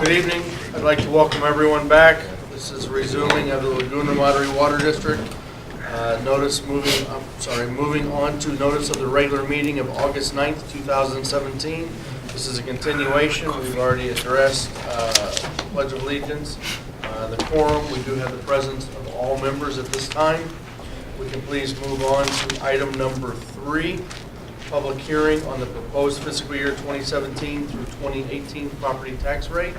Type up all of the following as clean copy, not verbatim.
Good evening. I'd like to welcome everyone back. This is resuming of the Laguna Madre Water District. Moving on to notice of the regular meeting of August 9th, 2017. This is a continuation. We've already addressed Pledge of Allegiance. The quorum, we do have the presence of all members at this time. We can please move on to item number 3. Public hearing on the proposed fiscal year 2017 through 2018 property tax rate.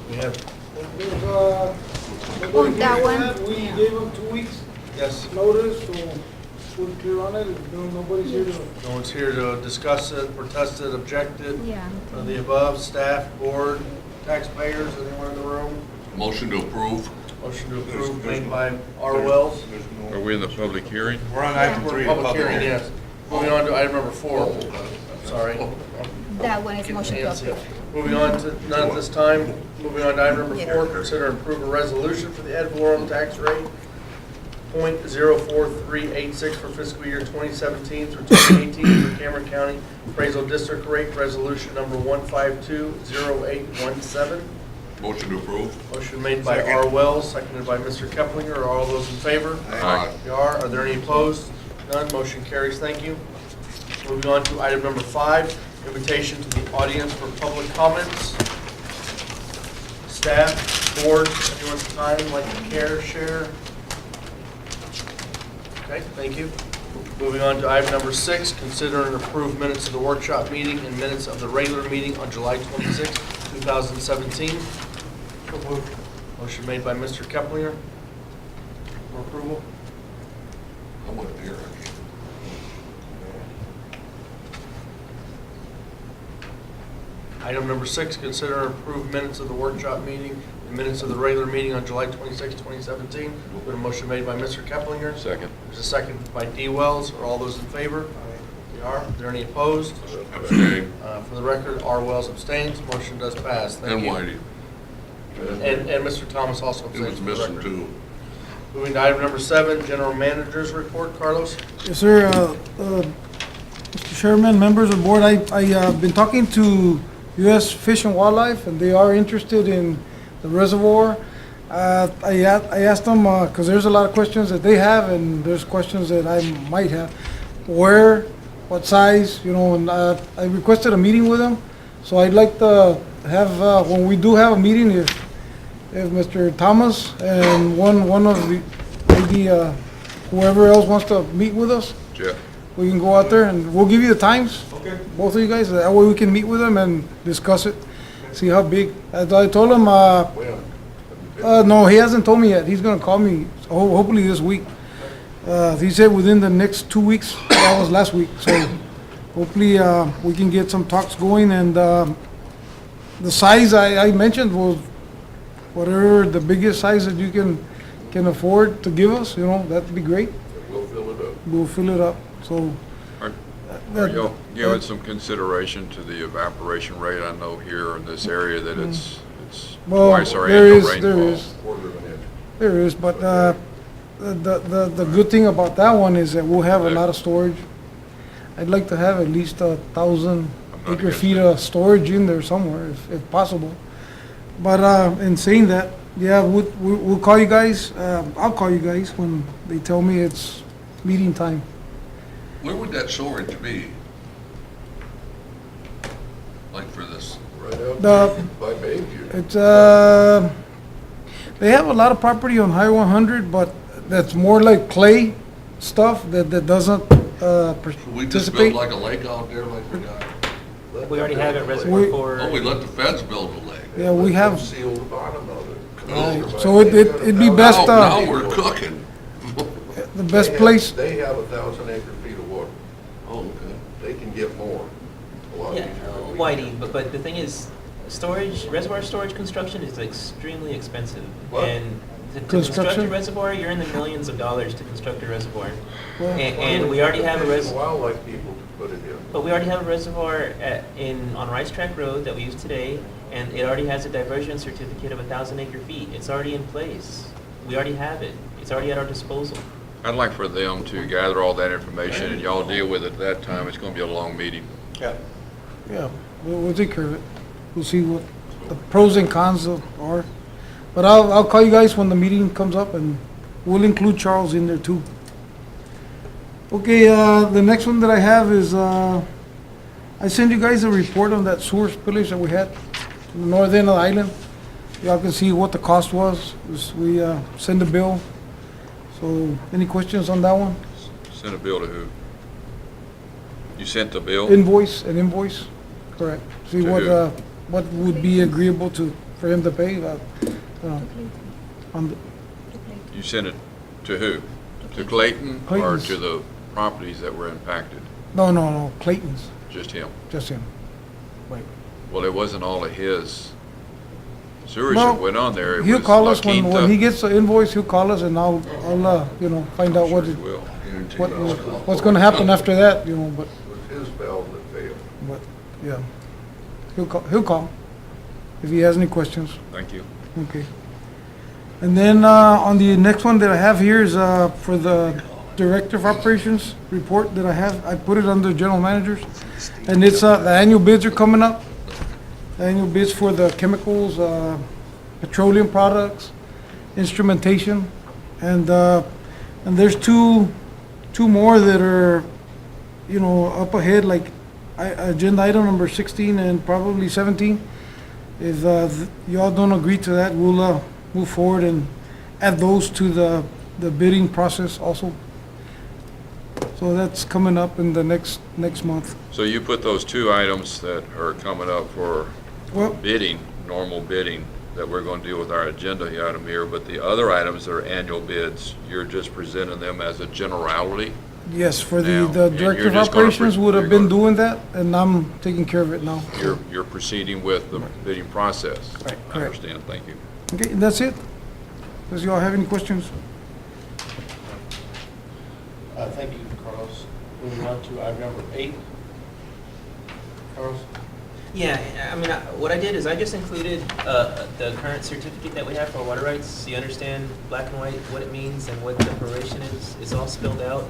We have, That one. We gave them 2 weeks yes, notice, so we're clear on it. Nobody's here to. no one's here to discuss it, protest it, object it. Yeah. The above, staff, board, taxpayers, anyone in the room? Motion to approve. Motion to approve made by R. Wells. Are we in the public hearing? We're on item We're 3. in public hearing, yes. Moving on to item number 4. Sorry. That one is motion to approve. Moving on to, none at this time, moving on to item number 4, consider and approve a resolution for the ad valorem tax rate, .04386 for fiscal year 2017 through 2018 for Cameron County Appraisal District Rate, resolution number 1520817. Motion to approve. Motion made by R. Wells, seconded by Mr. Keplinger. Are all those in favor? Aye. They are. Are there any opposed? None. Motion carries. Thank you. Moving on to item number 5, invitation to the audience for public comments. Staff, board, anyone's time, like to care, share? Okay, thank you. Moving on to item number 6, consider and approve minutes of the workshop meeting and minutes of the regular meeting on July 26, 2017. Motion made by Mr. Keplinger. For approval. I wasn't here. Item number 6, consider and approve minutes of the workshop meeting and minutes of the regular meeting on July 26, 2017. With a motion made by Mr. Keplinger. Second. There's a second by D. Wells. Are all those in favor? They are. Are there any opposed? Abstain. For the record, R. Wells abstains. Motion does pass. Thank And you. Whitey. And Mr. Thomas also He abstains. was for the missing record. too. Moving to item number 7, General Manager's Report. Carlos? Yes, sir. Mr. Chairman, members of the board, I've been talking to U.S. Fish and Wildlife, and they are interested in the reservoir. I asked them, because there's a lot of questions that they have, and there's questions that I might have. Where, what size, and I requested a meeting with them. So I'd like to have, when we do have a meeting, if Mr. Thomas and one of the, maybe whoever else wants to meet with us, Jeff? we can go out there and we'll give you the times. Okay. Both of you guys, that way we can meet with them and discuss it, see how big. As I told him, no, he hasn't told me yet. He's gonna call me, hopefully this week. He said within the next 2 weeks, that was last week, so hopefully, we can get some talks going, and, the size I mentioned was whatever the biggest size that you can afford to give us, that'd be great. We'll fill it up. We'll fill it up, so. Are that- y'all giving some consideration to the evaporation rate? I know here in this area that it's Well, twice our there annual is, there rainfall. is, there is, but the good thing about that one is that we'll have a lot of storage. I'd like to have at least 1,000 not acre against feet of storage in there somewhere, if possible. But in saying that, yeah, we'll call you guys. I'll call you guys when they tell me it's meeting time. Where would that storage be? Like for this? Right out The- by Bayview. It's they have a lot of property on Highway 100, but that's more like clay stuff that doesn't We just participate. build like a lake out there like we got. We already have it We- reservoir for. Oh, we let the feds build a lake. Yeah, we have. Seal the bottom of it. Right. So it'd be best, Now we're cooking. the best place. They have 1,000 acre feet of water. Oh, okay. They can get more. A lot Yeah, easier. Whitey, but the thing is, reservoir storage construction is extremely expensive. What? And to construct a Construction? reservoir, you're in the millions of dollars to construct a reservoir. Well, And we already have a Fish and reservoir. Wildlife people to put it in. But we already have a reservoir on Rice Track Road that we use today, and it already has a diversion certificate of 1,000 acre feet. It's already in place. We already have it. It's already at our disposal. I'd like for them to gather all that information and y'all deal with it at that time. It's gonna be a long meeting. Yeah. Yeah, we'll take care of it. We'll see what the pros and cons are. But I'll call you guys when the meeting comes up, and we'll include Charles in there too. Okay, the next one that I have is, I sent you guys a report on that sewer spillage that we had in the north end of the island. Y'all can see what the cost was. We send a bill. So, any questions on that one? Sent a bill to who? You sent the bill? An invoice, correct. See To what, who? what would be agreeable for him to pay, To Clayton. on the, To Clayton. You sent it to who? To Clayton or Clayton's. to the properties that were impacted? no, Clayton's, Just him? just him. Right. Well, it wasn't all of his sewage Well, that went on there. It He'll was call us La when Quinta. he gets the invoice, he'll call us and I'll, find out Sure what, he will. Guarantee what, those costs. what's gonna happen after that, but, It was his valve that failed. yeah. He'll call if he has any questions. Thank you. Okay. And then, on the next one that I have here is, for the Director of Operations report that I have, I put it under General Managers. And it's, the annual bids are coming up. The annual bids for the chemicals, petroleum products, instrumentation. And there's two more that are, up ahead, like, agenda item number 16 and probably 17. If, y'all don't agree to that, we'll, move forward and add those to the bidding process also. So that's coming up in the next month. So you put those two items that are coming up for Well, bidding, normal bidding, that we're going to deal with our agenda item here, but the other items that are annual bids, you're just presenting them as a generality? yes, for Now, the and Director you're of just gonna Operations would have you're been gonna- doing that, and I'm taking care of it now. You're proceeding with the bidding process? Right, I correct. understand, thank you. Okay, and that's it. Does y'all have any questions? Thank you, Carlos. Moving on to item number 8. Carlos? Yeah, I mean, what I did is I just included the current certificate that we have for water rights, so you understand black and white what it means and what the proration is. It's all spelled out.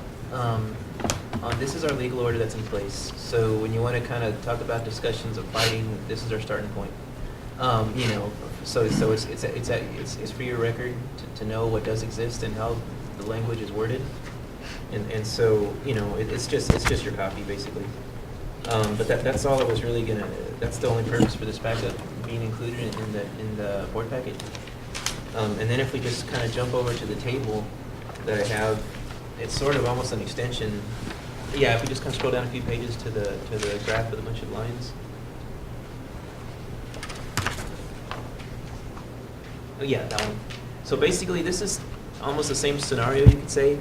This is our legal order that's in place. So when you want to kind of talk about discussions of fighting, this is our starting point. So it's for your record to know what does exist and how the language is worded. And so, it's just your copy, basically. But that's all I was really that's the only purpose for this backup being included in the board packet. And then if we just kind of jump over to the table that I have, it's sort of almost an extension. Yeah, if we just kind of scroll down a few pages to the graph with a bunch of lines. Oh, yeah, that one. So basically, this is almost the same scenario, you could say,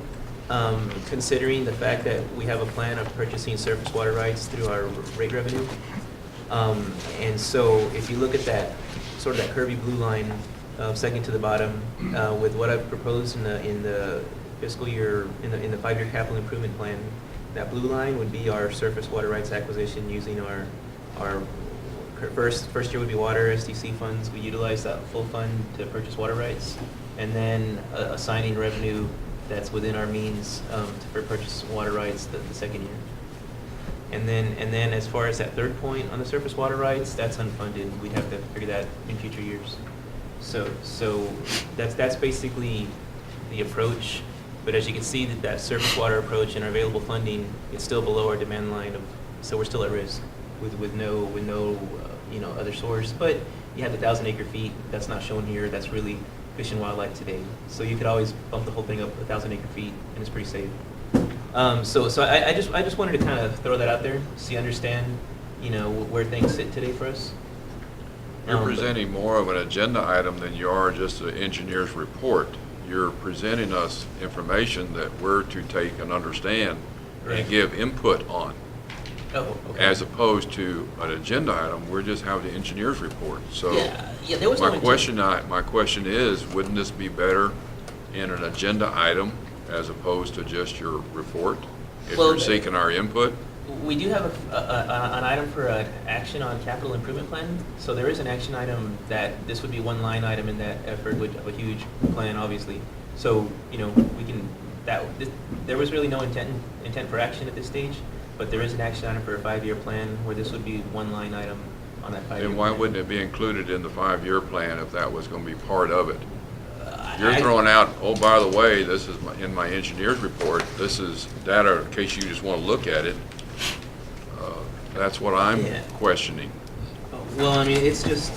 considering the fact that we have a plan of purchasing surface water rights through our rate revenue. And so if you look at that, sort of that curvy blue line, second to the bottom, with what I've proposed in the fiscal year, in the 5-year capital improvement plan, that blue line would be our surface water rights acquisition using our first year would be water SDC funds. We utilize that full fund to purchase water rights, and then assigning revenue that's within our means for purchase water rights the second year. And then as far as that third point on the surface water rights, that's unfunded. We'd have to figure that in future years. So that's basically the approach. But as you can see, that surface water approach and our available funding, it's still below our demand line so we're still at risk with no other source. But you have the 1,000 acre feet. That's not shown here. That's really Fish and Wildlife today. So you could always bump the whole thing up 1,000 acre feet, and it's pretty safe. So I just wanted to kind of throw that out there, so you understand, where things sit today for us. You're presenting more of an agenda item than you are just an engineer's report. You're presenting us information that we're to take and understand Right. and give input on. Oh, okay. As opposed to an agenda item, we're just having the engineer's report. So yeah, there was no my question is, wouldn't this be better in an agenda item as opposed to just your report? If Well, you're seeking our input? We do have an item for action on capital improvement plan. So there is an action item that this would be one line item in that effort with a huge plan, obviously. So we can there was really no intent for action at this stage. but there is an action item for a 5-year plan where this would be one line item on that 5-year plan. And why wouldn't it be included in the 5-year plan if that was going to be part of it? You're I- throwing out, oh, by the way, this is in my engineer's report, this is data in case you just want to look at it. That's what I'm Yeah. questioning. Well, I mean, it's just,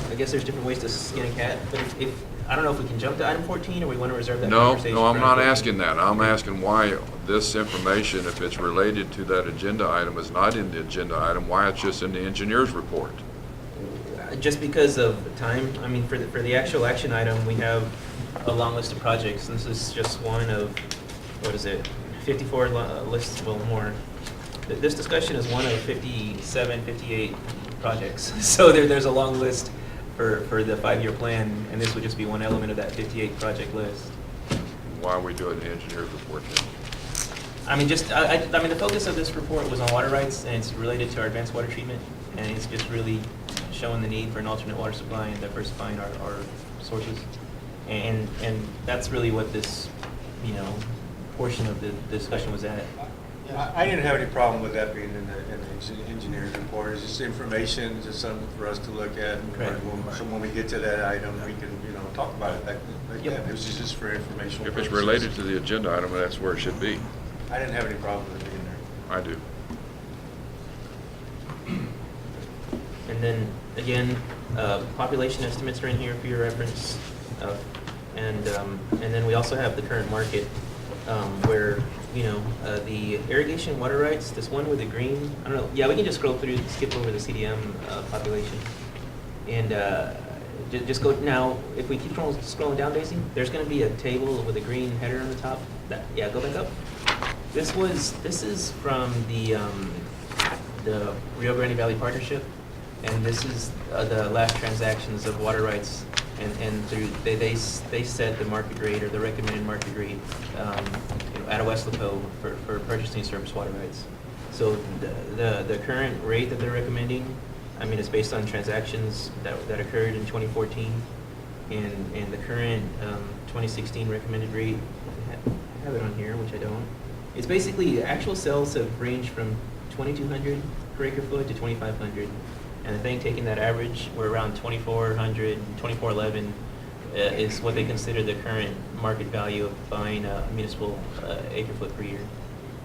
I guess there's different ways to skin a cat, but if I don't know if we can jump to item 14, or we want to reserve that No, conversation. no, I'm for not item 14. asking that. I'm asking why this information, if it's related to that agenda item, is not in the agenda item, why it's just in the engineer's report. Just because of time, I mean, for the actual action item, we have a long list of projects. This is just one of, 54 lists, well, more. This discussion is one of 57, 58 projects. So there's a long list for the 5-year plan, and this would just be one element of that 58 project list. Why we do it in the engineer's report then? I mean, I mean, the focus of this report was on water rights, and it's related to our advanced water treatment, and it's just really showing the need for an alternate water supply and diversifying our sources. And that's really what this, portion of the discussion was at. I didn't have any problem with that being in the engineer's report. It's just information, just something for us to look at. And Correct. so when we get to that item, we can, talk about it like Yep. that. It was just for informational If it's purposes. related to the agenda item, that's where it should be. I didn't have any problem with it being there. I do. And then, again, population estimates are in here for your reference. And then we also have the current market, where, the irrigation water rights, this one with the green, I don't know, yeah, we can just scroll through, skip over the CDM population. And just go, now, if we keep scrolling down, Daisy, there's gonna be a table with a green header on the top. Yeah, go back up. This is from the Rio Grande Valley Partnership, and this is the last transactions of water rights, and through they set the market rate or the recommended market rate at Westlaco for purchasing surface water rights. So the current rate that they're recommending, I mean, it's based on transactions that occurred in 2014, and the current 2016 recommended rate, I have it on here, which I don't. It's basically, actual sales have ranged from 2,200 per acre foot to 2,500. And I think taking that average, we're around 2,400, 2,411 is what they consider the current market value of buying a municipal acre foot per year.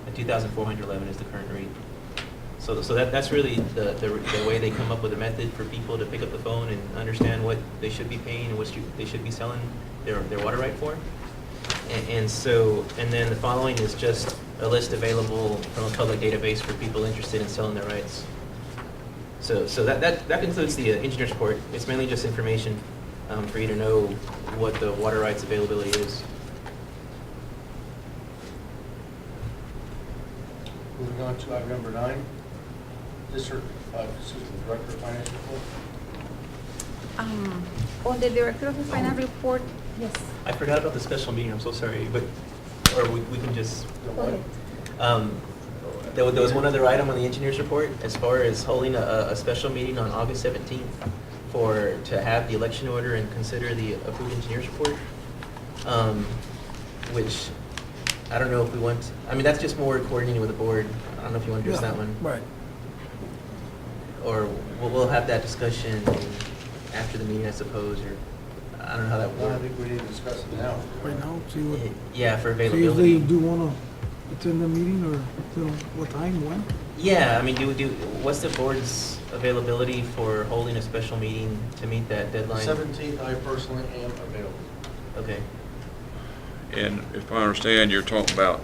And 2,411 is the current rate. So that's really the way they come up with a method for people to pick up the phone and understand what they should be paying and what they should be selling their water right for. And then the following is just a list available from a public database for people interested in selling their rights. So that concludes the engineer's report. It's mainly just information for you to know what the water rights availability is. Moving on to item number 9, District Assistant Director of Finance Report. On the Director of the Finance Report, yes, I forgot about the special meeting, I'm so sorry, but, or we can just, go ahead. there was one other item on the engineer's report, as far as holding a special meeting on August 17th to have the election order and consider the approved engineer's report, which, I don't know if we want, I mean, that's just more coordinating with the board. I don't know if you want to address that one. Right. Or we'll have that discussion after the meeting, I suppose, or, I don't know how that Well, I works. think we need to discuss it now. Right now, see what, Yeah, for see if they availability. do want to attend the meeting or what time, when? Yeah, I mean, what's the board's availability for holding a special meeting to meet that deadline? 17th, I personally am available. Okay. And if I understand, you're talking about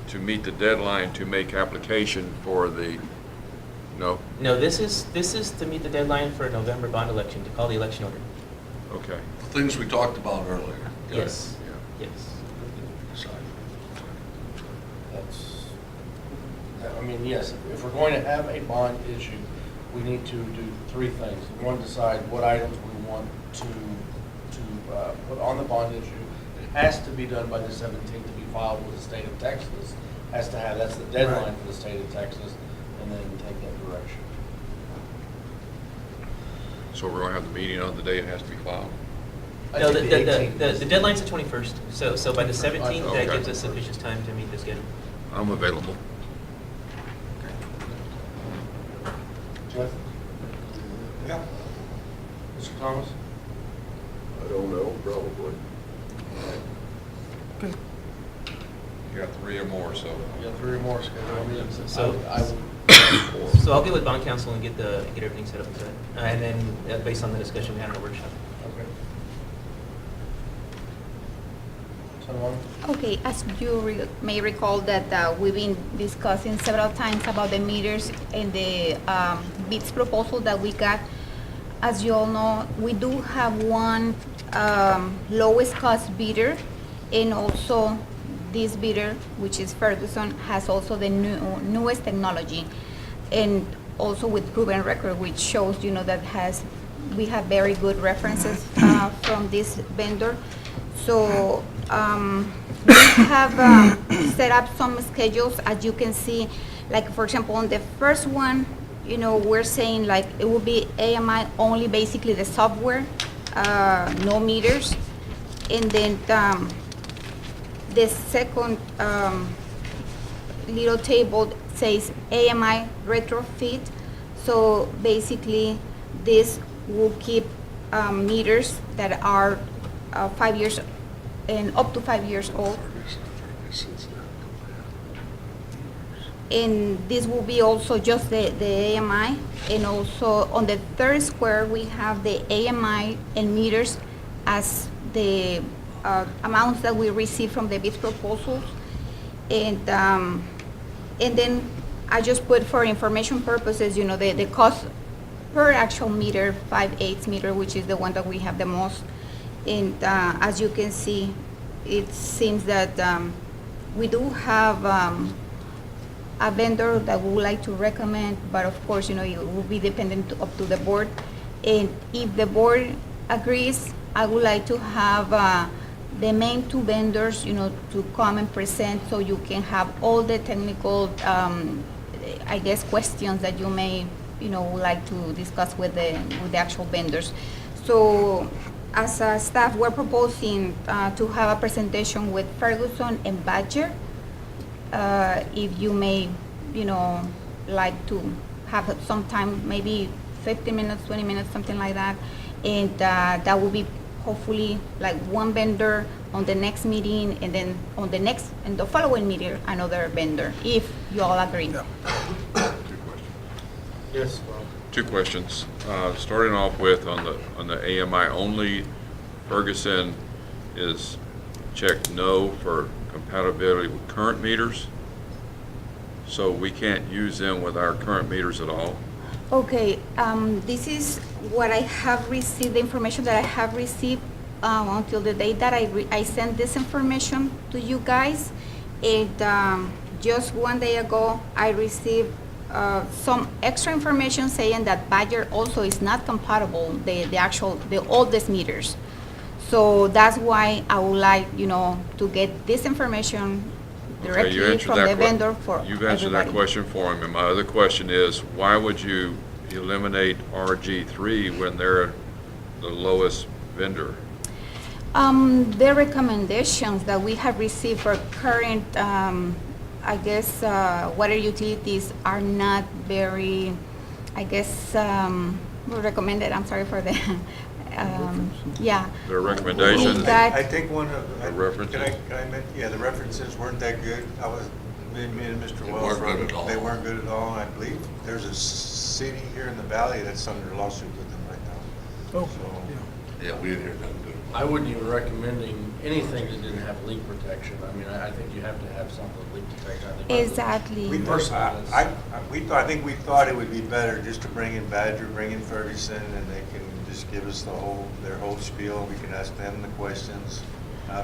to meet the deadline to make application for the, no? No, this is to meet the deadline for a November bond election, to call the election order. Okay. Things we talked about earlier. Yes, Yeah. yes. I mean, yes, if we're going to have a bond issue, we need to do 3 things. One, decide what items we want to put on the bond issue. It has to be done by the 17th to be filed with the state of Texas. Has to have, that's the deadline for the state of Texas, and then take that direction. So we're going to have the meeting on the day it has to be filed? I No, think the deadline's the 21st, so by the 17th, that Okay. gives us sufficient time to meet the schedule. I'm available. Yeah. Mr. Thomas? I don't know, probably. Okay. You got 3 or more, so. We got 3 more scheduled meetings. So- I will. So I'll get with bond council and get everything set up with that. And then based on the discussion we had in the workshop. Okay. Someone? Okay, as you may recall that we've been discussing several times about the meters and the bids proposal that we got. As you all know, we do have one lowest cost bidder, and also this bidder, which is Ferguson, has also the newest technology, and also with proven record, which shows, that we have very good references from this vendor. So we have set up some schedules, as you can see, like for example, on the first one, we're saying like it will be AMI only, basically the software, no meters. And then the second little table says AMI retrofit. So basically, this will keep meters that are 5 years and up to 5 years old. And this will be also just the AMI. And also on the third square, we have the AMI and meters as the amounts that we receive from the bid proposals. And then I just put, for information purposes, the cost per actual meter, 5/8 meter, which is the one that we have the most. And as you can see, it seems that we do have a vendor that we would like to recommend, but of course, it will be dependent up to the board. And if the board agrees, I would like to have the main 2 vendors, to come and present, so you can have all the technical, questions that you may, would like to discuss with the actual vendors. So as a staff, we're proposing to have a presentation with Ferguson and Badger. If you may, like to have some time, maybe 50 minutes, 20 minutes, something like that. And that will be hopefully like one vendor on the next meeting, and then in the following meeting, another vendor, if you all agree. Two questions. Yes, Bob. 2 questions. Starting off with on the AMI only, Ferguson is checked no for compatibility with current meters. So we can't use them with our current meters at all. Okay, this is what I have received, the information that I have received until the day that I sent this information to you guys. And just one day ago, I received some extra information saying that Badger also is not compatible, the oldest meters. So that's why I would like, to get this information Okay, you directly answered from that the vendor for everybody. You've answered that question for him, and my other question is, why would you eliminate RG3 when they're the lowest vendor? The recommendations that we have received for current, water utilities are not very, recommended, I'm sorry for the, yeah. Their recommendations? That- I think one of, The references? can I yeah, the references weren't that good. Me and Mr. They Wells. weren't good at all. They weren't good at all. I believe there's a city here in the valley that's under lawsuit with them right now. Oh, So- yeah. Yeah, we didn't hear nothing good. I wouldn't even recommending anything that didn't have leak protection. I mean, I think you have to have something with leak protection. I think Exactly. We Personally, I think we thought it would be better just to bring in Badger, bring in Ferguson, and they can just give us their whole spiel. We can ask them the questions,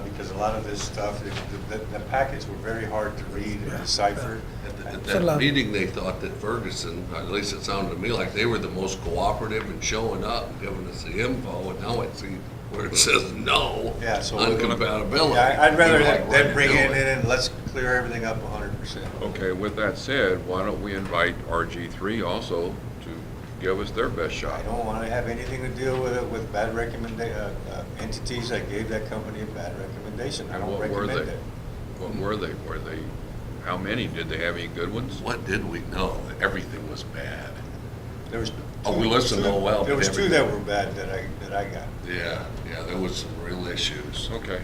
because a lot of this stuff, the packets were very hard to read and decipher. At It's a that lot. meeting, they thought that Ferguson, at least it sounded to me like they were the most cooperative and showing up and giving us the info, and now I see where it says no. Yeah, so. Uncompatibility. Yeah, I'd rather We're like, them what bring are you it doing? in and let's clear everything up 100%. Okay, with that said, why don't we invite RG3 also to give us their best I shot? don't want to have anything to deal with bad entities that gave that company a bad recommendation. I And don't what were recommend they? it. What were they? How many? Did they have any good ones? What did we know? Everything was bad. There was Oh, we listened all well. There to was two everything. that were bad that I got. Yeah, there was some real issues. Okay.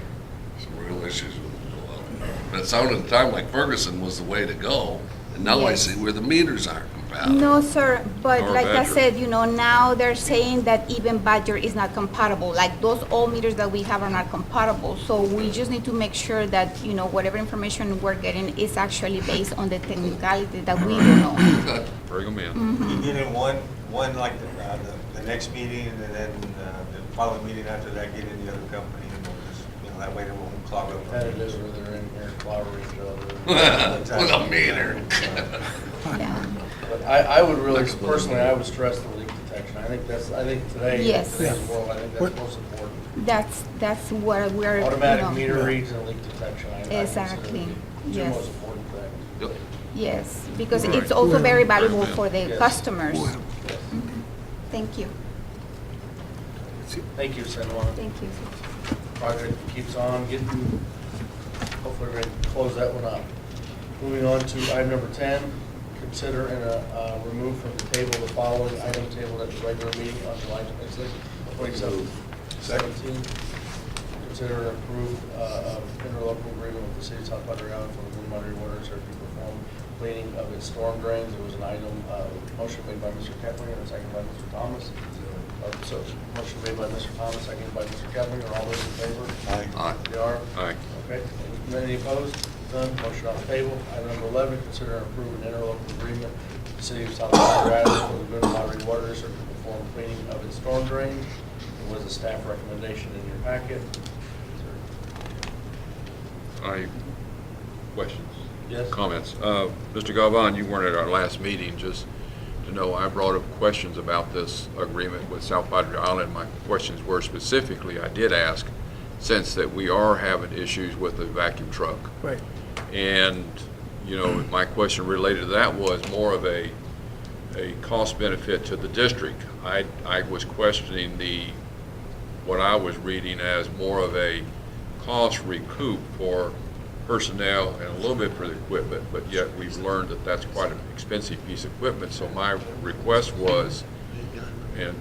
Some real issues with the well. But it sounded at the time like Ferguson was the way to go, and now I Yes. see where the meters aren't compatible. No, sir, but Nor like I Badger. said, now they're saying that even Badger is not compatible. Like those old meters that we have are not compatible. So we just need to make sure that, whatever information we're getting is actually based on the technicality that we don't know. Bring them in. Mm-hmm. You get in one like the next meeting, and then the following meeting after that, get in the other company, and we'll just, that way it won't clog up. Competitors where they're in here clobbering each other. With a meter. Yeah. But I would really, personally, I would stress the leak detection. I think today, in Yes. today's world, I think that's most important. That's what we're, Automatic meter reads and leak detection. I consider Exactly. the two Yes. most important things. Yep. Yes, because Right. it's also very valuable for the Yes. customers. Yes. Thank you. Thank you, Senora. Thank you. Project keeps on getting, hopefully we're going to close that one up. Moving on to item number 10, consider and remove from the table the following item tabled at the regular meeting on July 26th, 2017. Consider and approve interlocal agreement with the city of South Padre Island for the Blue Monterey Water Authority to perform cleaning of its storm drains. It was an item, motion made by Mr. Kettlinger and seconded by Mr. Thomas. So, motion made by Mr. Thomas, seconded by Mr. Kettlinger. All those in favor? Aye. They are? Aye. Okay. Any opposed? None. Motion on the table. Item number 11, consider and approve an interlocal agreement with the city of South Padre Island for the Boone Monterey Water District to perform cleaning of its storm drains. There was a staff recommendation in your packet. Questions? Yes? Comments? Mr. Galvan, you weren't at our last meeting, just to know I brought up questions about this agreement with South Padre Island. My questions were specifically, I did ask, since that we are having issues with the vacuum truck. Right. And, my question related to that was more of a cost benefit to the district. I was questioning what I was reading as more of a cost recoup for personnel and a little bit for the equipment, but yet we've learned that that's quite an expensive piece of equipment. So my request was, and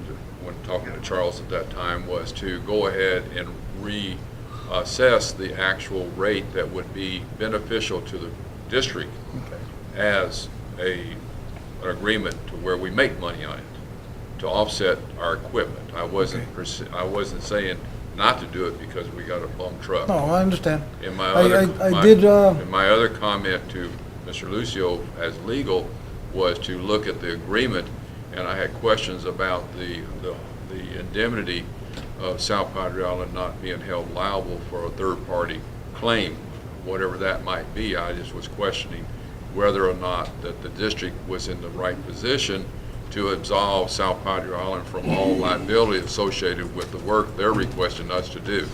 when talking to Charles at that time, was to go ahead and reassess the actual rate that would be beneficial to the district as an agreement to where we make money on it, to offset our equipment. I wasn't saying not to do it because we got a bum truck. No, I understand. And my I my other comment to Mr. Lucio as legal was to look at the agreement, and I had questions about the indemnity of South Padre Island not being held liable for a third-party claim, whatever that might be. I just was questioning whether or not that the district was in the right position to absolve South Padre Island from all liability associated with the work they're requesting us to do.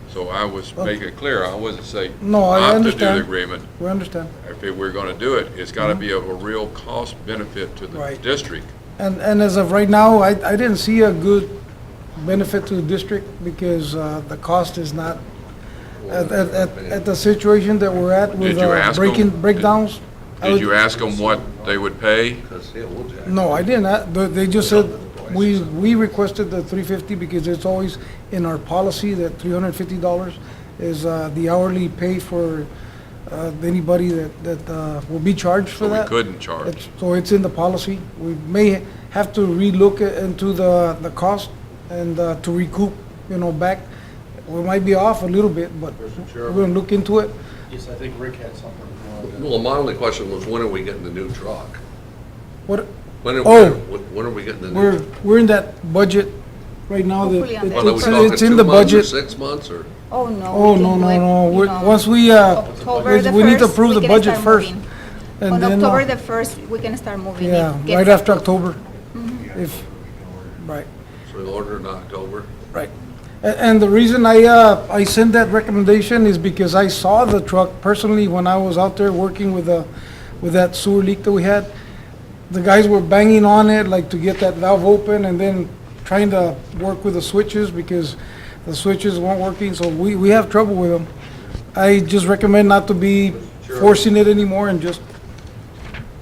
So I was making it clear, I wasn't saying No, I not to do understand. the agreement. We understand. If we're gonna do it, it's gotta be of a real cost benefit to the Right. district. And as of right now, I didn't see a good benefit to the district because the cost is not, at the situation that we're at with Did you ask them? breakdowns. I Did would- you ask them what they would pay? No, I didn't. They just said, we requested the $350 because it's always in our policy that $350 is the hourly pay for anybody that will be charged for So we that. couldn't charge. So it's in the policy. We may have to relook into the cost and to recoup, back. We might be off a little bit, but we're gonna look into it. Yes, I think Rick had something. he wanted to- Well, my only question was, when are we getting the new truck? What, When Oh. are we getting the new? we're in that budget right now that Hopefully on the Well, are we it's talking in 2 the months or budget. 6 months, or? Oh, no. Oh, we no, can no, do it, no. you know, Once we, October the we need to 1st, approve the we can budget start first. moving. And On then, October the 1st, we can start moving. yeah, It gets right after approved. October. If, right, So we'll order in October? right. And the reason I sent that recommendation is because I saw the truck personally when I was out there working with that sewer leak that we had. The guys were banging on it, like to get that valve open, and then trying to work with the switches because the switches weren't working, so we have trouble with them. I just recommend not to be forcing it anymore and just,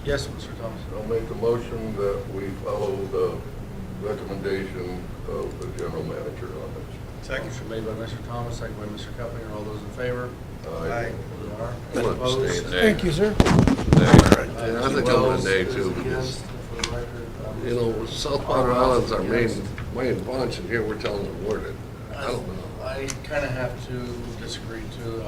Yes, Mr. Thomas. I'll make a motion that we follow the recommendation of the general manager on this. Motion made by Mr. Thomas, second by Mr. Keplinger. All those in favor? Aye. We are. I'm Any gonna opposed? abstain. Thank you, sir. Yeah, I think I'm Wells gonna nay is too, against, because, for the record, you know, South Padre Island's our main bunch, and here we're telling them where to, I don't know. I kind of have to disagree too.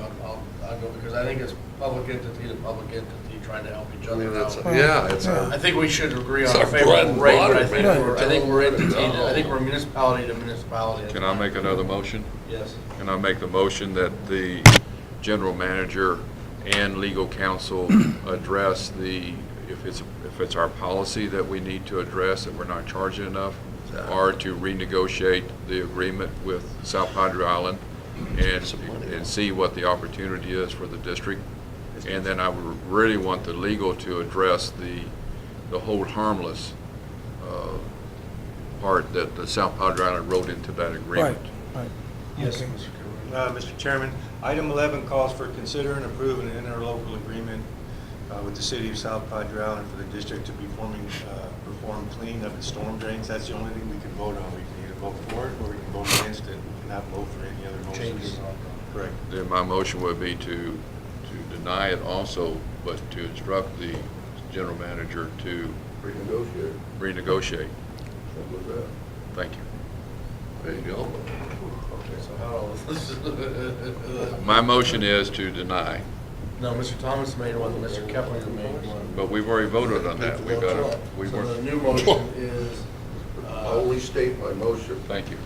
I'll go because I think it's public entity to public entity trying to help each I other mean, it's, out. yeah, it's Yeah. our, I think we should agree It's on a our bread favorable and rate, but butter, I think man. we're, I think we're Tell them entity, where to I think go. we're municipality to municipality. Can I make another motion? Yes. Can I make the motion that the general manager and legal counsel address if it's our policy that we need to address, that we're not charging enough, or to renegotiate the agreement with South Padre Island and see what the opportunity is for the district. And then I would really want the legal to address the hold harmless part that the South Padre Island wrote into that agreement. Right. Yes, Okay. Mr. Kerwin. Mr. Chairman, item 11 calls for consider and approve an interlocal agreement with the city of South Padre Island for the district to be perform clean of its storm drains. That's the only thing we can vote on. We can either vote for it or we can vote against it. We cannot vote for any other motions. Changes on. Correct. Then my motion would be to deny it also, but to instruct the general manager to Renegotiate. renegotiate. Simple as that. Thank you. there you go. Okay, so how? My motion is to deny, No, Mr. Thomas made one, Mr. Keplinger made one. but we've already voted on that. We've got to, we So the weren't, new motion is, I'll only state my motion. thank you.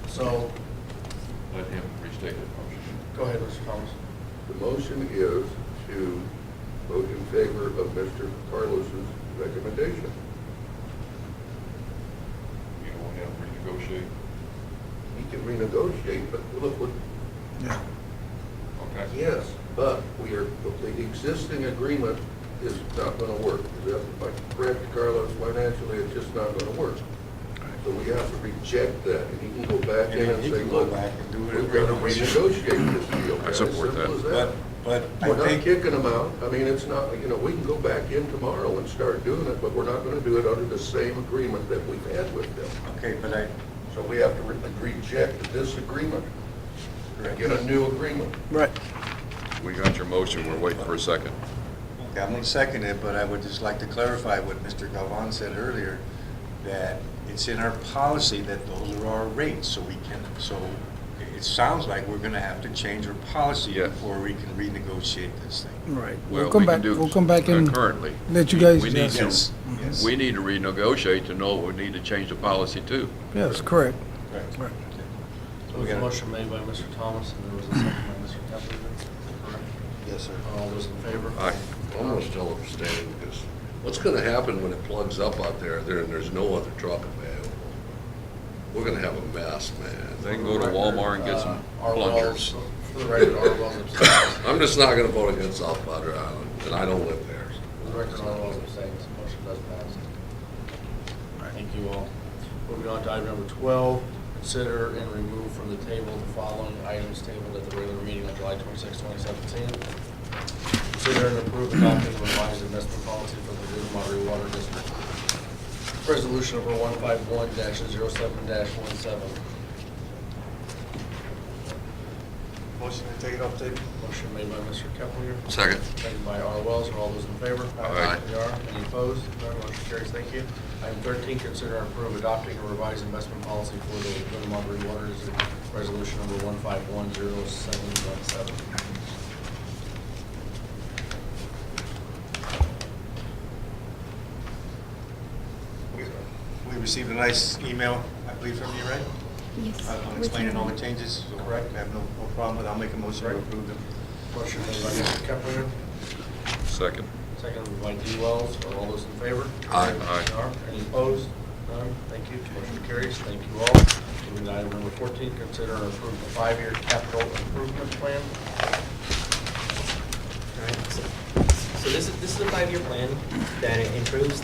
so, Let him restate his motion. go ahead, Mr. Thomas. The motion is to vote in favor of Mr. Carlos's recommendation. You don't want him to renegotiate? He can renegotiate, but look what, Okay. yes, but the existing agreement is not gonna work. Is that, like, correct, Carlos, financially, it's just not gonna work. So we have to reject that, and he can go back in and He say, can go look, back and do it. we've got to renegotiate this deal. I support that. Simple as But We're I not think, kicking them out. I mean, it's not, we can go back in tomorrow and start doing it, but we're not gonna do it under the same agreement that we've had with them. okay, but I, So we have to reject this agreement and get a new agreement. Right. We got your motion, we're waiting for a second. okay, I'm going to second it, but I would just like to clarify what Mr. Galvan said earlier, that it's in our policy that those are our rates, so it sounds like we're going to have to change our policy Yes. before we can renegotiate this thing. Right. Well, We'll come we can back, do we'll come back and concurrently. let you guys. We need to, Yes, yes. we need to renegotiate to know what we need to change the policy to. Yes, correct. Correct. Right. So there was a motion made by Mr. Thomas, and there was a second by Mr. Keplinger. Correct? Yes, sir. All those in favor? Aye. I'm gonna still abstain, because what's gonna happen when it plugs up out there, and there's no other truck available? We're gonna have a mess, man. They can go to Walmart and get some Our plungers. wells, for the record, our wells abstains. I'm just not gonna vote against South Padre Island, and I don't live there. For the record, our wells abstains. Motion does pass. Thank you all. Moving on to item number 12, consider and remove from the table the following items tabled at the regular meeting on July 26, 2017. Consider and approve adopting the revised investment policy for the Blue Monterey Water District. Resolution number 151-07-17. Motion to take it off table? Motion made by Mr. Keplinger. Second. Second by R. Wells. Are all those in favor? Aye. They are. Any opposed? None. Motion carries. Thank you. Item 13, consider and approve adopting a revised investment policy for the Little Monterey Water District. Resolution number 1510717. We received a nice email, I believe, from you, right? Yes. On we explaining can- all the changes. So Correct. I have no problem with it. I'll make a motion to Correct. approve them. Motion made by Mr. Keplinger. Second. Second by D. Wells. Are all those in favor? Aye. They are. Any opposed? None. Thank you. Motion carries. Thank you all. Moving to item number 14, consider and approve the 5-year capital improvement plan. All right, so this is a 5-year plan that includes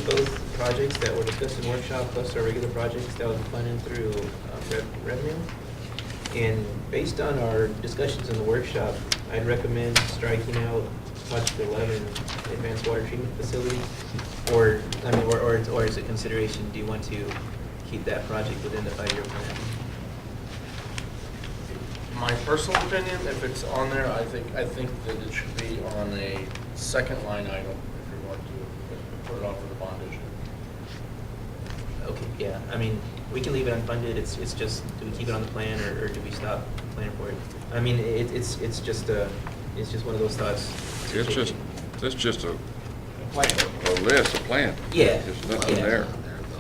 both projects that were discussed in workshop, plus our regular projects that will be funded through revenue. And based on our discussions in the workshop, I'd recommend striking out project 11, advanced water treatment facility. Or, I mean, or is it consideration, do you want to keep that project within the 5-year plan? My personal opinion, if it's on there, I think that it should be on a second line item if you're going to put it on for the bond issue. Okay, yeah, I mean, we can leave it unfunded, it's just, do we keep it on the plan, or do we stop planning for it? I mean, it's just one of those thoughts. It's just a list, a plan. Yeah. There's nothing Yeah. there.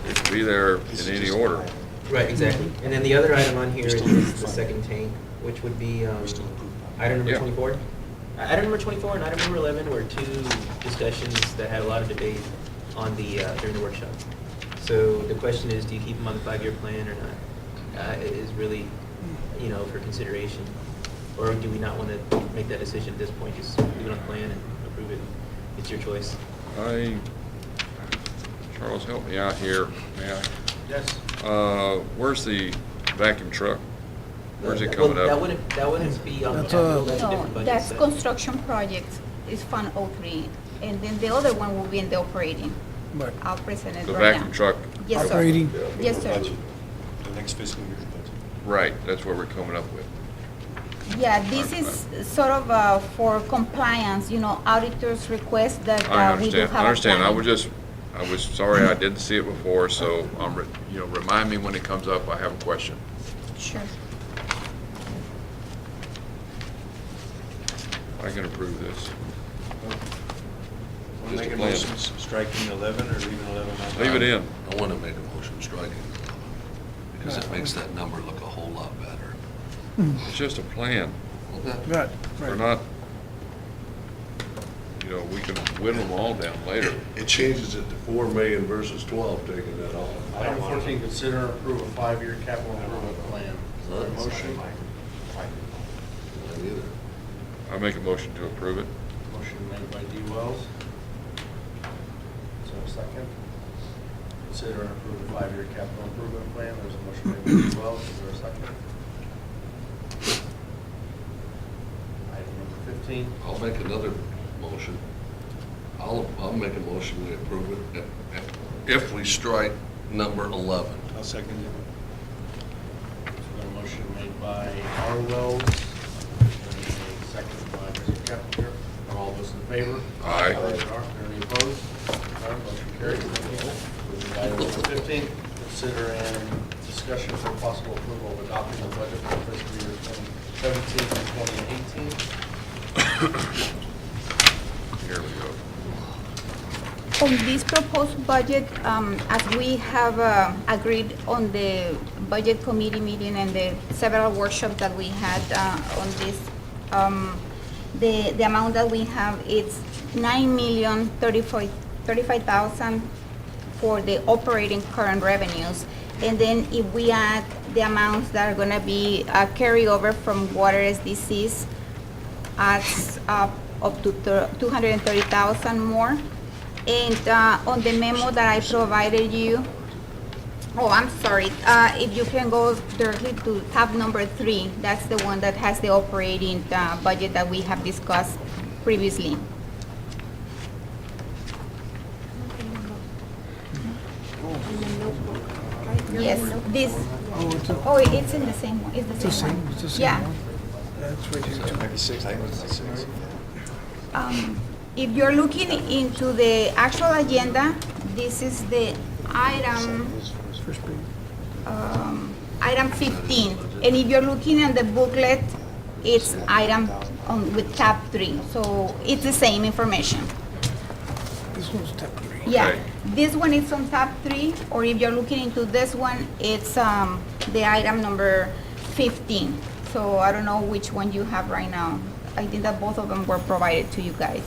It can be there in any order. Right, exactly. And then the other item on here is the second tank, which would be item number Yeah. 24. Item number 24 and item number 11 were two discussions that had a lot of debate on during the workshop. So the question is, do you keep them on the 5-year plan or not? Is really, for consideration. Or do we not want to make that decision at this point? Just leave it on the plan and approve it. It's your choice. Charles, help me out here, may I? Yes. Where's the vacuum truck? Where's it Well, coming up? That wouldn't be on the That's capital, a- that's a No, different budget. that's set. construction projects, is Fund 03, and then the other one will be in the operating. Right. I'll present it The right now. vacuum truck? Yes, sir. Operating. Yes, sir. The next fiscal year's budget. Right, that's what we're coming up with. Yeah, this is sort of for compliance, auditors request that I we do understand, have I a understand. plan. I was sorry I didn't see it before, so, remind me when it comes up, I have a question. Sure. I can approve this. Want to Just make a a plan. motion striking 11 or leaving 11 on? Leave it in. I want to make a motion striking it, because it makes that number look a whole lot better. It's just a plan. Okay. Right, We're right. not, we can whittle them all down later. It changes it to 4 million versus 12, taking that off. Item 14, consider and approve a 5-year capital improvement plan. Is there a motion? Not either. I make a motion to approve it. Motion made by D. Wells. Is there a second? Consider and approve the 5-year capital improvement plan. There's a motion made by D. Wells. Is there a second? Item number 15. I'll make another motion. I'll make a motion we approve it if we strike number 11. I'll second it. So we got a motion made by R. Wells, and a second by Mr. Kepler. Are all those in favor? Aye. Any opposed? None, motion carried. Moving to item number 15, consider and discussion for possible approval of adopting the budget for fiscal year 2017 and 2018. Here we go. On this proposed budget, as we have agreed on the budget committee meeting and the several workshops that we had on this, the amount that we have is $9,035,000 for the operating current revenues. And then if we add the amounts that are gonna be carryover from water SDCs, adds up to 230,000 more. And on the memo that I provided you, I'm sorry, if you can go directly to tab number 3, that's the one that has the operating budget that we have discussed previously. Yes, this, it's in the same one, it's It's the the same same, one. it's the same Yeah. one. That's right here too. 96, I think it's 96. If you're looking into the actual agenda, this is the item, First page. item 15. And if you're looking at the booklet, it's item with tab 3. So it's the same information. This one's tab 3. Yeah, Okay. this one is on tab 3, or if you're looking into this one, it's the item number 15. So I don't know which one you have right now. I think that both of them were provided to you guys.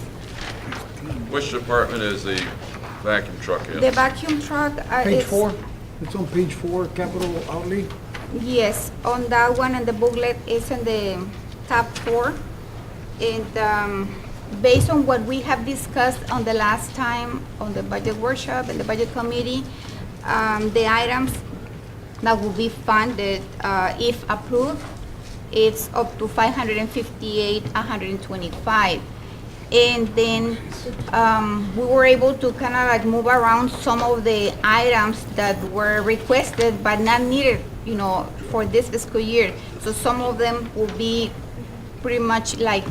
Which department is the vacuum truck in? The vacuum truck Page is... 4, it's on page 4, capital outlay. Yes, on that one, and the booklet is in the tab 4. And based on what we have discussed on the last time on the budget workshop and the budget committee, the items that will be funded, if approved, it's up to 558, 125. And then we were able to kind of like move around some of the items that were requested but not needed, for this fiscal year. So some of them will be pretty much like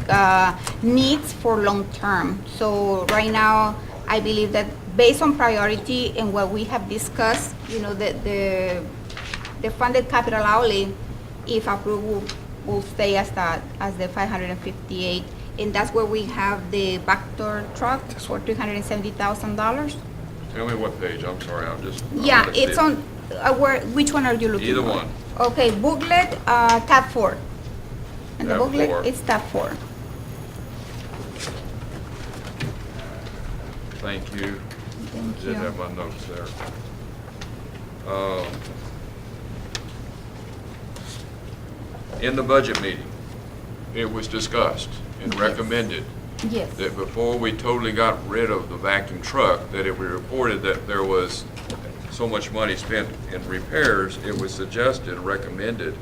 needs for long term. So right now, I believe that based on priority and what we have discussed, the funded capital outlay, if approved, will stay as the 558. And that's where we have the Vector truck for $370,000. Tell me what page, I'm sorry, I'm just. I Yeah, wanna see it's it. on, which one are you looking for? Either one. Okay, booklet, tab 4. And the Tab booklet 4. is tab 4. Thank you. Thank Did you. have my notes there. In the budget meeting, it was discussed and Yes. recommended Yes, that before we totally got rid of the vacuum truck, that it was reported that there was so much money spent in repairs, it was suggested, recommended,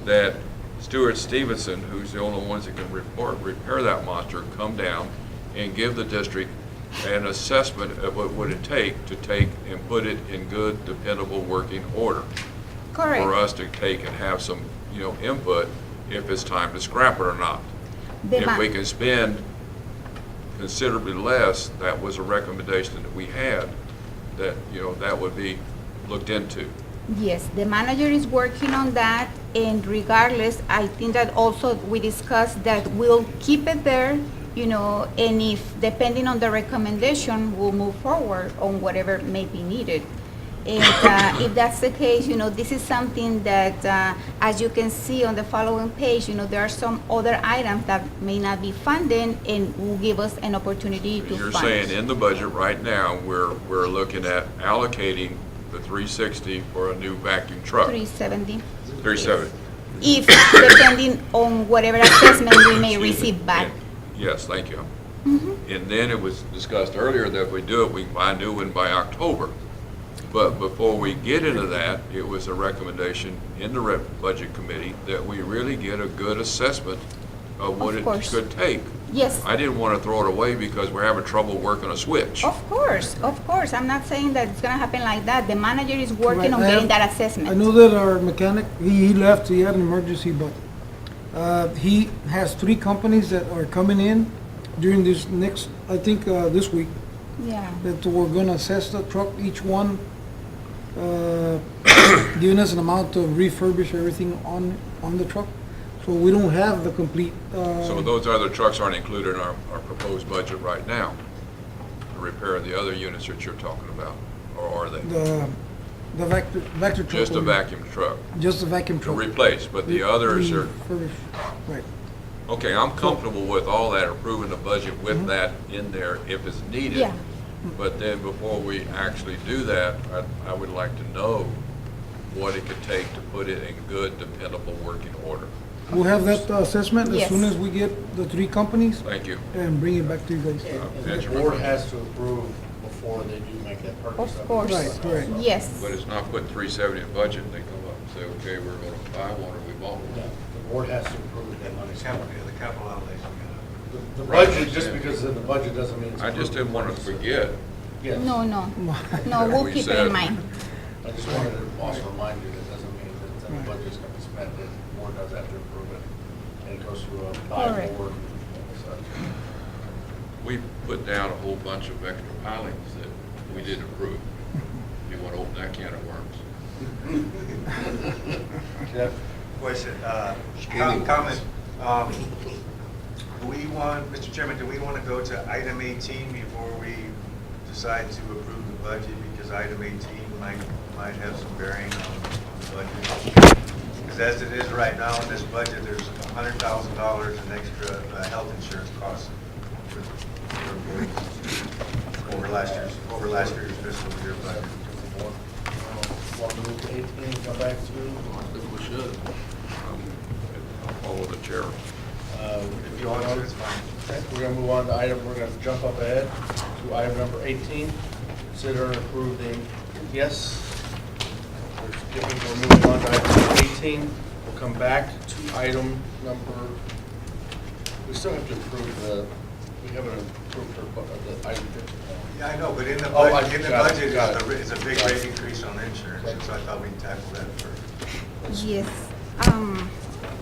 that Stuart Stevenson, who's the only ones that can repair that monster, come down and give the district an assessment of what would it take to take and put it in good, dependable working order. For correct. us to take and have some, input if it's time to scrap it or not. If we can spend considerably less, that was a recommendation that we had, that, that would be looked into. Yes, the manager is working on that, and regardless, I think that also we discussed that we'll keep it there, and if, depending on the recommendation, we'll move forward on whatever may be needed. And if that's the case, this is something that, as you can see on the following page, there are some other items that may not be funded and will give us an opportunity to You're fund. saying in the budget right now, we're looking at allocating the 360 for a new vacuum truck. 370. 370. If, depending on whatever assessment we may receive back. Yes, thank you. Mhm. And then it was discussed earlier that if we do it, we can buy a new one by October. But before we get into that, it was a recommendation in the budget committee that we really get a good assessment of what Of it course. could take. Yes. I didn't want to throw it away because we're having trouble working a switch. Of course. I'm not saying that it's gonna happen like that. The manager is working Right, on I getting have- that assessment. I know that our mechanic, he left, he had an emergency, but he has 3 companies that are coming in during this next, I think, this week, Yeah. that we're gonna assess the truck, each one, giving us an amount to refurbish everything on the truck. So we don't have the complete, So those other trucks aren't included in our proposed budget right now, to repair the other units that you're talking about, or are they? the Vector truck. Just a vacuum truck Just a vacuum to truck. replace, but the others are, Refurbish, right. okay, I'm comfortable with all that, approving the budget with that in there if it's needed. Yeah. But then before we actually do that, I would like to know what it could take to put it in good, dependable working order. We'll have that assessment as Yes. soon as we get the 3 companies Thank you. and bring it back to you guys. And the board has to approve before they do make that purchase. Of course. Right, correct. Yes. But it's not putting 370 in budget and they come up and say, okay, we're gonna buy one or we bought Yeah, one. the board has to approve that money. The capital outlays. The budget, just because it's in the budget doesn't mean it's I just approved. didn't want to forget. Yes. No, no. No, That we'll we keep it said. in mind. I just wanted to also remind you that doesn't mean that the budget's gonna be spent, the board does have to approve it, and it goes through a by Correct. board and such. We put down a whole bunch of extra pilings that we didn't approve. You want to open that can of worms? Jeff? Question, Skating comment. Do we want, Mr. Chairman, do we want to go to item 18 before we decide to approve the budget? Because item 18 might have some bearing on the budget. Because as it is right now in this budget, there's $100,000 in extra health insurance costs for employees over last year's fiscal year budget. Want to move to 18 and come back to? I think we should. I'll follow the chair. If you want to, it's fine. Okay, we're gonna move on to item, we're gonna jump up ahead to item number 18. Consider and approve the, yes. We're skipping, we're moving on to item number 18. We'll come back to item number, we still have to approve the We haven't approved the item 50. Yeah, I know, but in the Oh, I budget, got it, got it. is a big rate increase on insurance, and so I thought we'd tackle that first. Yes.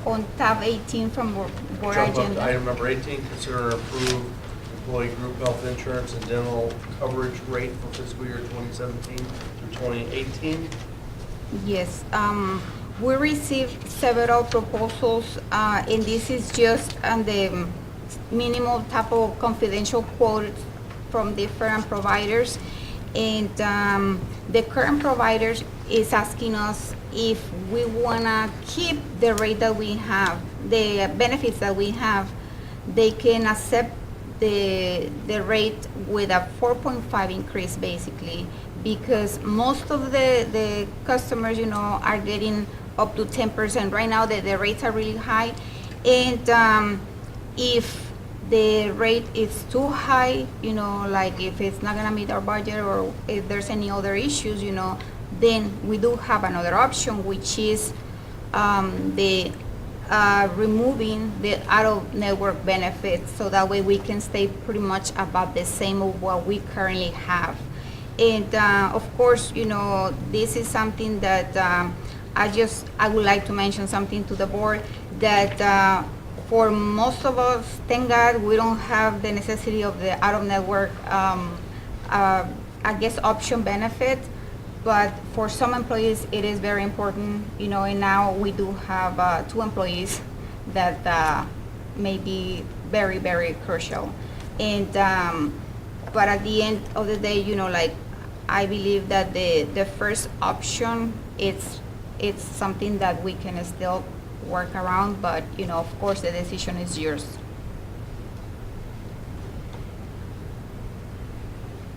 On tab 18 from board Jump up to agenda. item number 18, consider and approve employee group health insurance and dental coverage rate for fiscal year 2017 through 2018. Yes, we received several proposals, and this is just on the minimal type of confidential quotes from different providers. And the current providers is asking us if we wanna keep the rate that we have, the benefits that we have. They can accept the rate with a 4.5 increase basically, because most of the customers, are getting up to 10%. Right now, the rates are really high. And if the rate is too high, like if it's not gonna meet our budget or if there's any other issues, then we do have another option, which is the removing the out-of-network benefits, so that way we can stay pretty much about the same of what we currently have. And of course, this is something that I would like to mention something to the board, that for most of us, thank God, we don't have the necessity of the out-of-network, option benefit. But for some employees, it is very important, and now we do have 2 employees that may be very, very crucial. And, but at the end of the day, I believe that the first option, it's something that we can still work around, but, of course, the decision is yours.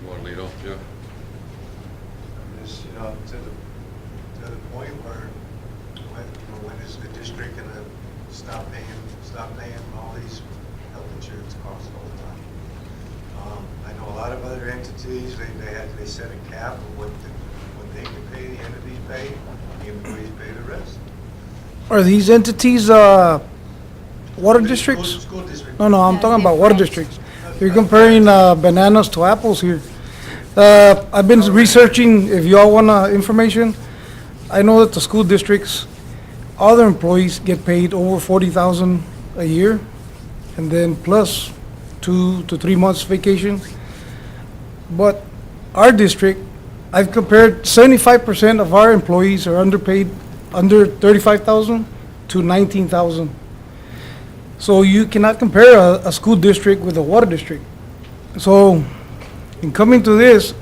You want to lead off, Jeff? Just, to the point where, when is the district gonna stop paying all these health insurance costs all the time? I know a lot of other entities, they set a cap of what they can pay, the entities pay, the employees pay the rest. Are these entities, water districts? School districts. No, I'm That's talking about water different. districts. You're comparing bananas to apples here. I've been researching, if y'all want information. I know that the school districts, all their employees get paid over 40,000 a year, and then plus 2 to 3 months vacation. But our district, I've compared 75% of our employees are underpaid, under 35,000 to 19,000. So you cannot compare a school district with a water district. So in coming to this,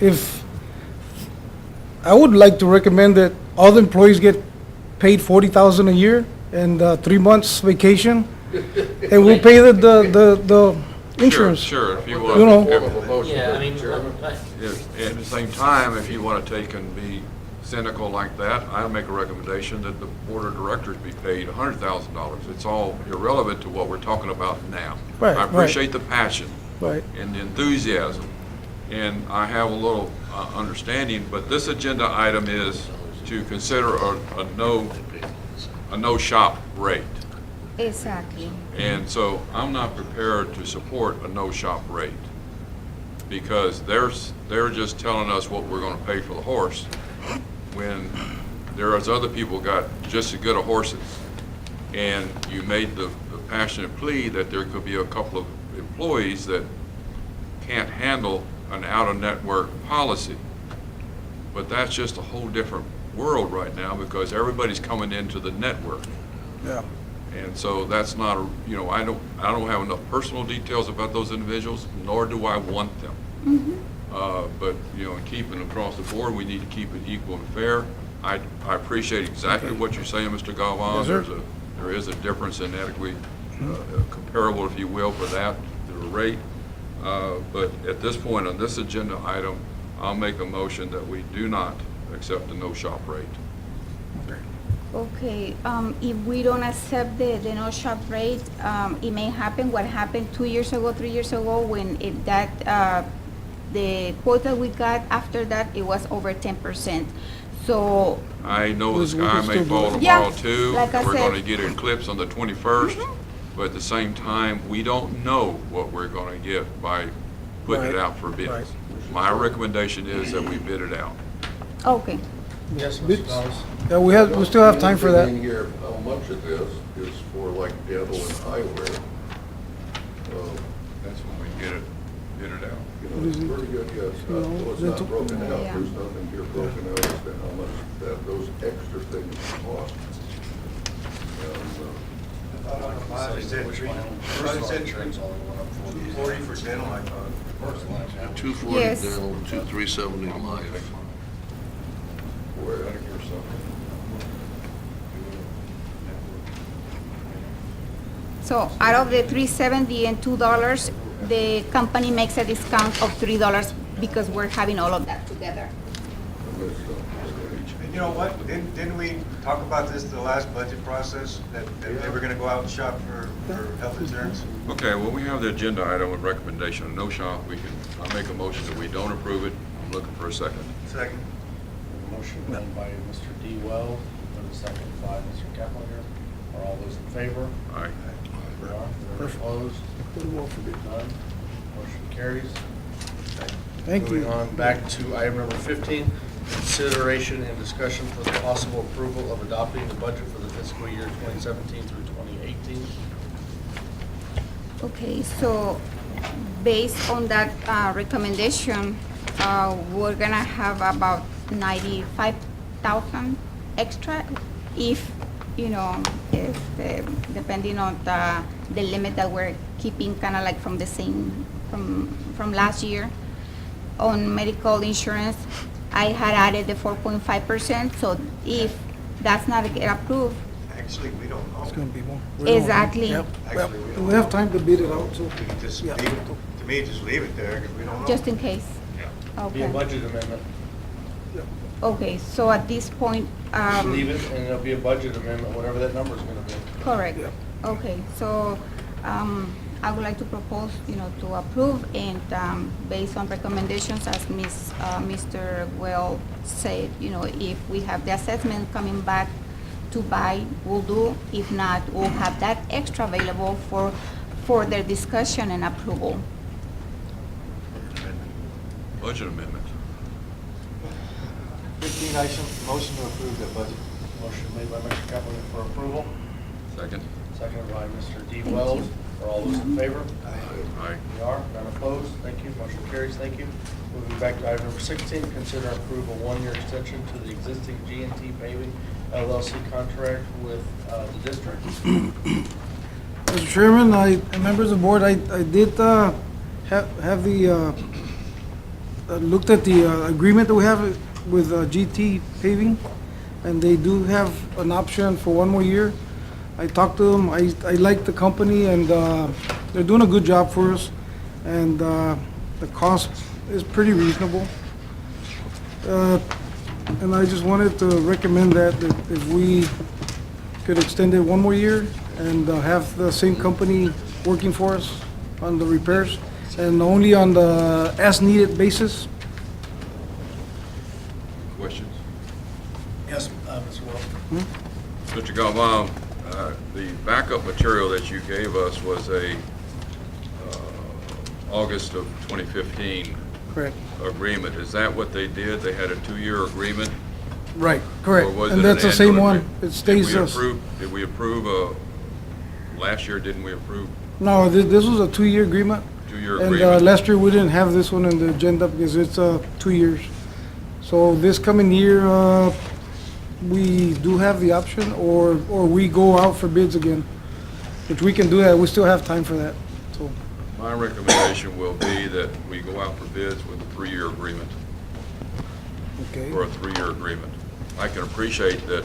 I would like to recommend that all the employees get paid 40,000 a year and 3 months vacation, and we'll pay the insurance. Sure, if you You want. know. Form of a motion, Yeah, I Mr. mean, Chairman. At the same time, if you want to take and be cynical like that, I'll make a recommendation that the board of directors be paid $100,000. It's all irrelevant to what we're talking about now. Right, I right. appreciate the passion Right. and the enthusiasm, and I have a little understanding, but this agenda item is to consider a no-shop rate. Exactly. And so I'm not prepared to support a no-shop rate, because they're just telling us what we're gonna pay for the horse, when there's other people got just as good a horses. And you made the passionate plea that there could be a couple of employees that can't handle an out-of-network policy. But that's just a whole different world right now, because everybody's coming into the network. Yeah. And so that's not, I don't have enough personal details about those individuals, nor do I want them. But, in keeping across the board, we need to keep it equal and fair. I appreciate exactly what you're saying, Mr. Galvan. Yes, sir. There is a difference in adequate, comparable, if you will, for that, the rate. But at this point on this agenda item, I'll make a motion that we do not accept the no-shop rate. Okay, if we don't accept the no-shop rate, it may happen what happened 2 years ago, 3 years ago, when the quote that we got after that, it was over 10%. So, I know the We sky can may still do fall it. Yeah, tomorrow too. like I We're said. gonna get an eclipse on the 21st. but at the same time, we don't know what we're gonna get by putting it Right, out for bids. right. My recommendation is that we bid it out. Okay. Yes, Mr. Bids. Thomas? Yeah, we still have time for The that. other thing in here, how much of this is for like dental and eyewear? That's when we get it, bid it out. You know, it's pretty good, yes, No, well, it's not dental. broken out, Yeah. there's nothing here broken out as to how much that, those extra things cost. I thought it said 240 for dental, I thought. 240 Yes. dental, 370 life. Where, So out of the $3.70 and $2, the company makes a discount of $3 because we're having all of that together. And you know what, didn't we talk about this the last budget process, that they were gonna go out and shop for health insurance? Okay, well, we have the agenda item with recommendation of no shop. I'll make a motion that we don't approve it. I'm looking for a second. Second. Motion made by Mr. D. Wells, and a second by Mr. Keplinger. Are all those in favor? Aye. We are. Those opposed? None. Motion carries. Thank you. Moving on back to item number 15, consideration and discussion for the possible approval of adopting the budget for the fiscal year 2017 through 2018. Okay, so based on that recommendation, we're gonna have about 95,000 extra if, depending on the limit that we're keeping, kind of like from the same, from last year. On medical insurance, I had added the 4.5%, so if that's not get approved, Actually, we don't know. It's gonna be more. We don't- Exactly. Yep, Actually, we yep. don't We have know. time to bid it out, so. We can just Yeah. leave it, to me, just leave it there, because we don't know. just in case. Be a Okay. budget amendment. Okay, so at this point, Just leave it, and it'll be a budget amendment, whatever that number's gonna be. correct. Yeah. Okay, so, I would like to propose, to approve and, based on recommendations as Mr. Well said, if we have the assessment coming back to buy, we'll do. If not, we'll have that extra available for their discussion and approval. Budget amendment. 15, item, motion to approve the budget. Motion made by Mr. Keplinger for approval, Second. seconded by Mr. D. Thank Wells. you. Are all those in favor? Aye. We are, none opposed, thank you, motion carries, thank you. Moving back to item number 16, consider approval one-year extension to the existing G&T paving LLC contract with the district. Mr. Chairman, and members of the board, I did have the, looked at the agreement that we have with GT paving, and they do have an option for one more year. I talked to them, I like the company, and they're doing a good job for us, and the cost is pretty reasonable. And I just wanted to recommend that if we could extend it one more year and have the same company working for us on the repairs, and only on the as-needed basis. Questions? Yes, Mr. Wells. Mr. Galvan, the backup material that you gave us was a August of 2015 Correct. agreement. Is that what they did? They had a 2-year agreement? Right, correct. Or was And it an that's the same annual one. agreement? It stays Did we us. Did we approve, last year, didn't we approve No, this was a 2-year agreement. 2-year And agreement? last year, we didn't have this one in the agenda because it's 2 years. So this coming year, we do have the option, or we go out for bids again, which we can do that. We still have time for that, so. My recommendation will be that we go out for bids with a 3-year agreement, Okay. or a 3-year agreement. I can appreciate that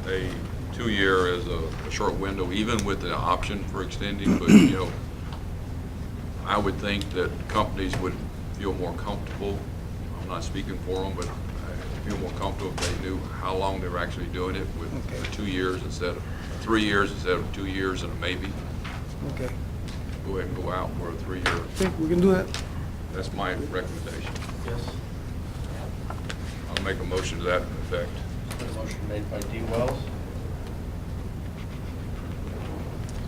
a 2-year is a short window, even with the option for extending, but, I would think that companies would feel more comfortable, I'm not speaking for them, but feel more comfortable if they knew how long they were actually doing it with Okay. 2 years instead of 3 years instead of 2 years and a maybe. Okay. Go ahead and go out for a 3-year. I think we can do that. That's my recommendation. Yes. I'll make a motion to that effect. Been a motion made by D. Wells. Is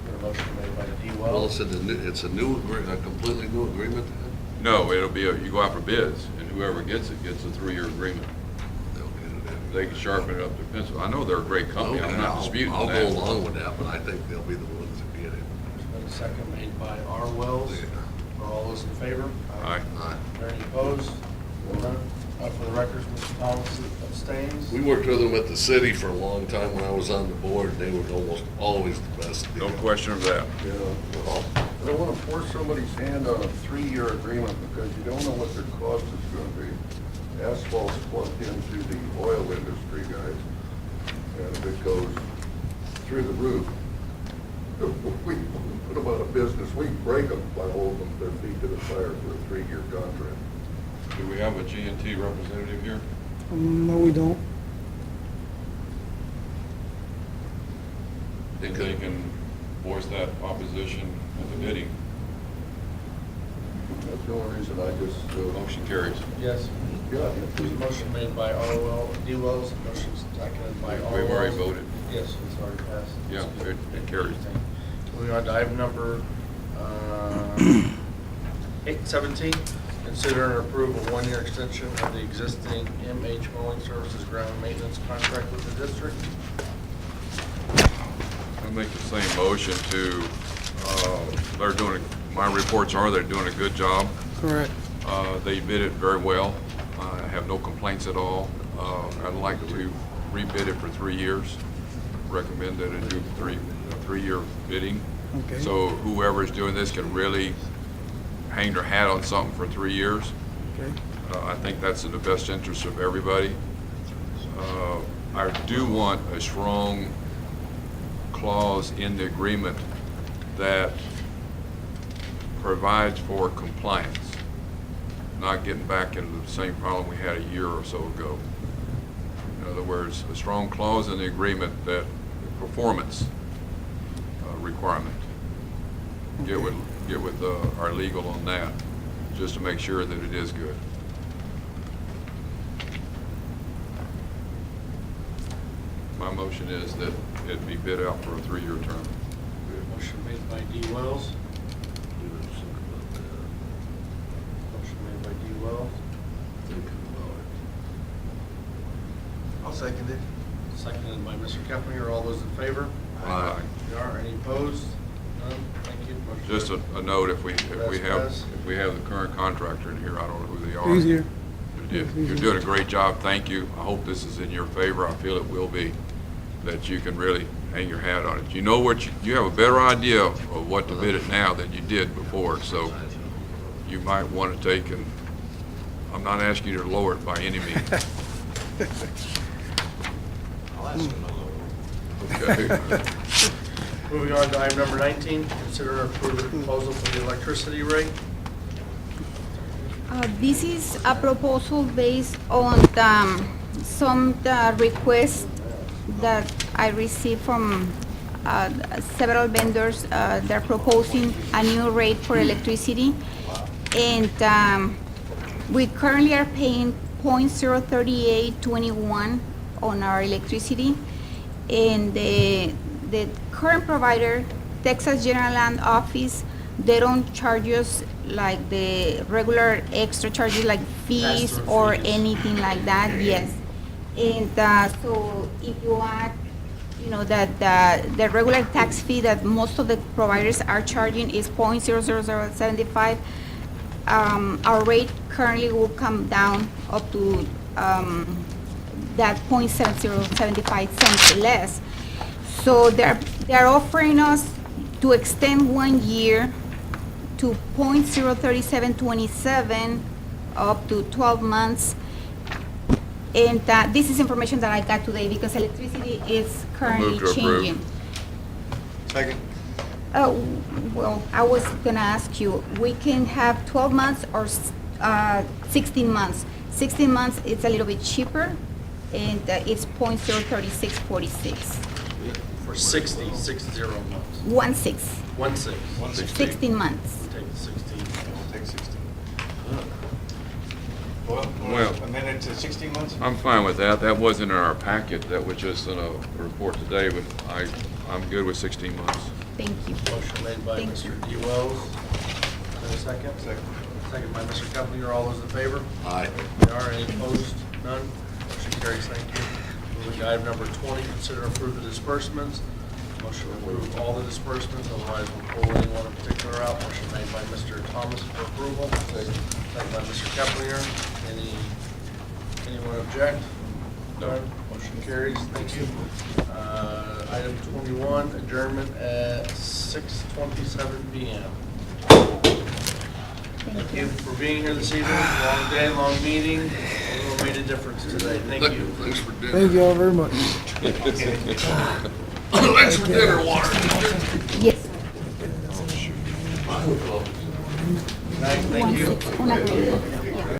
there motion made by D. Well, Wells. it's a completely new agreement then? No, it'll be, you go out for bids, and whoever gets it gets a 3-year agreement. They'll get it in. They can sharpen it up to pencil. I know they're a great company, I'm not disputing I'll that. go along with that, but I think they'll be the ones that get it. There's been a second made by R. Wells. Yeah. Are all those in favor? Aye. Aye. Are there any opposed? None. For the record, Mr. Thomas abstains. We worked with them at the city for a long time when I was on the board, and they were almost always the best deal. No question of that. Yeah, well, I don't want to force somebody's hand on a 3-year agreement because you don't know what their cost is going to be. Asphalt's plugged into the oil industry, guys, and if it goes through the roof, we put them out of business. We break them by holding them their feet to the fire for a 3-year contract. Do we have a G&T representative here? No, we don't. Think they can voice that opposition at the bidding? That's the only reason I just, Motion carries. Yes. yeah. There's a motion made by R. D. Wells, motion seconded by R. We've already Wells. voted. Yes, it's already passed. Yeah, it carries. Moving on to item number 17, consider and approve a 1-year extension of the existing MH Mowing Services ground maintenance contract with the district. I make the same motion to, they're doing, my reports are they're doing a good job. Correct. They bid it very well. I have no complaints at all. I'd like to rebid it for 3 years. Recommend that it do a 3-year bidding. Okay. So whoever is doing this can really hang their hat on something for 3 years. Okay. I think that's in the best interest of everybody. I do want a strong clause in the agreement that provides for compliance, not getting back into the same problem we had a year or so ago. In other words, a strong clause in the agreement that performance requirement. Get with our legal on that, just to make sure that it is good. My motion is that it be bid out for a 3-year term. Motion made by D. Wells. Motion made by D. Wells. I'll second it. Seconded by Mr. Kepling. Are all those in favor? Aye. There are any opposed? None. Thank you. Motion Just a note, if we Pass. have the current contractor in here, I don't know who they are. He's here. You're doing a great job, thank you. I hope this is in your favor, I feel it will be, that you can really hang your hat on it. You know what, you have a better idea of what to bid it now than you did before, so you might want to take and, I'm not asking you to lower it by any means. I'll ask him to lower it. Okay. Moving on to item number 19, consider and approve the proposal for the electricity rate. This is a proposal based on some requests that I received from several vendors. They're proposing a new rate for electricity. And we currently are paying .03821 on our electricity. And the current provider, Texas General Land Office, they don't charge us like the regular extra charges like fees Pass-through or fees. anything like that, yes. And so if you add, you know, that the regular tax fee that most of the providers are charging is .00075, our rate currently will come down up to that .7075 cents less. So they're offering us to extend 1 year to .03727 up to 12 months. And this is information that I got today because electricity is currently Move to approve. changing. Second. Well, I was gonna ask you, we can have 12 months or 16 months. 16 months, it's a little bit cheaper, and it's .03646. For 60 months. 1/6, 1/6. 16 months. We'll take the 16. We'll take 16. Well- amend it to 16 months? I'm fine with that. That wasn't in our packet. That was just in a report today, but I'm good with 16 months. Thank you. Motion made by Thank Mr. you. D. Wells. And a second? Second by Mr. Keplinger. All those in favor? Aye. They are. Any opposed? None? Motion carries. Thank you. Moving to item number 20, consider and approve the disbursements. Motion to approve all the disbursements, otherwise we'll pull any one in particular out. Motion made by Mr. Thomas for approval. Second by Mr. Keplinger. Anyone object? No. None? Motion carries. Thank you. Item 21, adjournment at 6:27 PM. Thank you for being here this evening. Long day, long meeting. It made a difference today. Thank you. Thanks for dinner. Thank you all very much. Thanks for dinner, Water. Yes. Good night. Thank you. Una